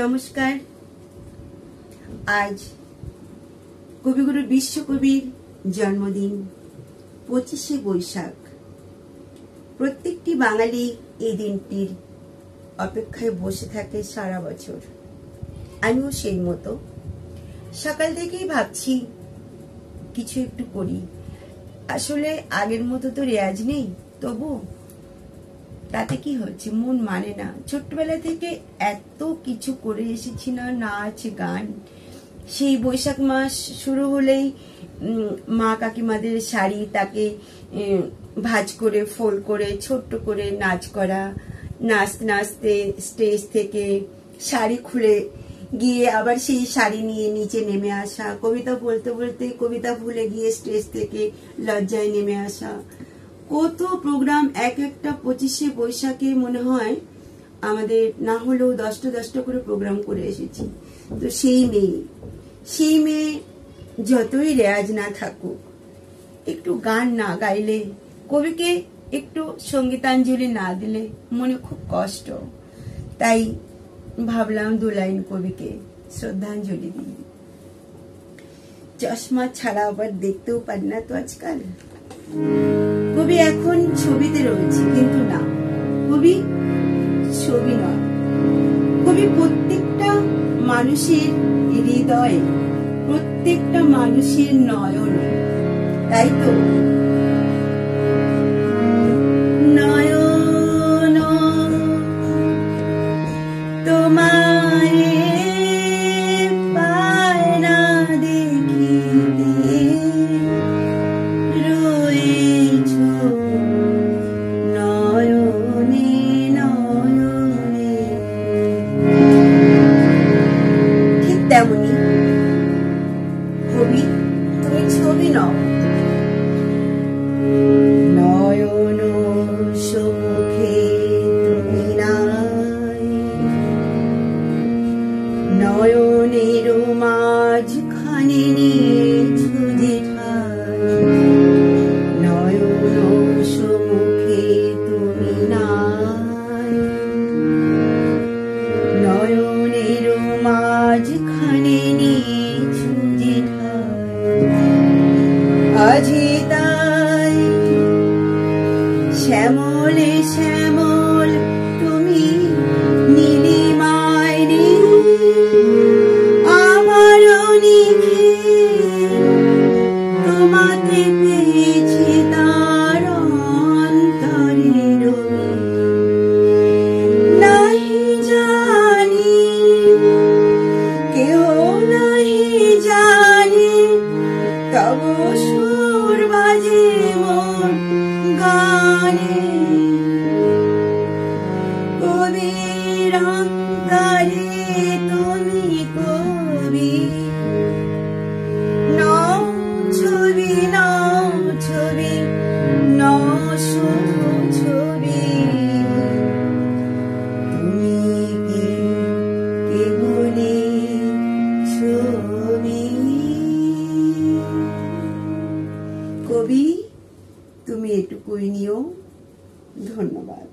নমস্কার। আজ কবিগুরু বিশ্বকবির জন্মদিন 25শে বৈশাখ। প্রত্যেকটি বাঙালি এই দিনটির অপেক্ষায় বসে থাকে সারা বছর। আমিও সেই মতো সকাল থেকেই ভাবছি কিছু একটু করি। আসলে আগের মতো তো রেয়াজ নেই, তবু তাতে কি হচ্ছে, মন মানে না। ছোট্টবেলা থেকে এত কিছু করে এসেছি না, নাচ গান। সেই বৈশাখ মাস শুরু হলেই মা কাকিমাদের শাড়ি, তাকে ভাঁজ করে ফোল্ড করে ছোট্ট করে নাচ করা, নাচতে নাচতে স্টেজ থেকে শাড়ি খুলে গিয়ে আবার সেই শাড়ি নিয়ে নিচে নেমে আসা, কবিতা বলতে বলতে কবিতা ভুলে গিয়ে স্টেজ থেকে লজ্জায় নেমে আসা। কত প্রোগ্রাম এক একটা 25শে বৈশাখে মনে হয় আমাদের না হলেও 10টা করে প্রোগ্রাম করে এসেছি। তো সেই মেয়ে যতই রেয়াজ না থাকুক, একটু গান না গাইলে, কবিকে একটু সঙ্গীতাঞ্জলি না দিলে মনে খুব কষ্ট। তাই ভাবলাম 2 লাইন কবিকে শ্রদ্ধাঞ্জলি দিই। চশমা ছাড়া আবার দেখতেও পারি না তো আজকাল। কবি এখন ছবিতে রয়েছে, কিন্তু না, কবি ছবি নয়। কবি প্রত্যেকটা মানুষের হৃদয়ে, প্রত্যেকটা মানুষের নয়নে। তাই তো নয়ন তোমারে পায় না দেখিতে, রয়েছো নয়নে নয়নে। ঠিক তেমনি কবি, তুমি ছবি নও। নয়ন সম্মুখে তুমি নাই, নয়নের মাঝখানে নিয়েছো যে ঠাই। নয়ন সম্মুখে তুমি নাই, নয়নের মাঝখানে নিয়েছো যে ঠাই। আজি তাই শ্যামলে শ্যামল তুমি নীলিমায় নীল, আমার নিখে তোমাকে পেয়েছি তার অন্তরের মিল। নাহি জানি, কেহ নাহি জানি, তব সুর বাজে মোর গানে। কবির অন্তরে তুমি কবি, নও ছবি, নও ছবি, নও শুধু ছবি। তুমি কি কেবলই ছবি। কবি, তুমি এটুকুই নিও। ধন্যবাদ।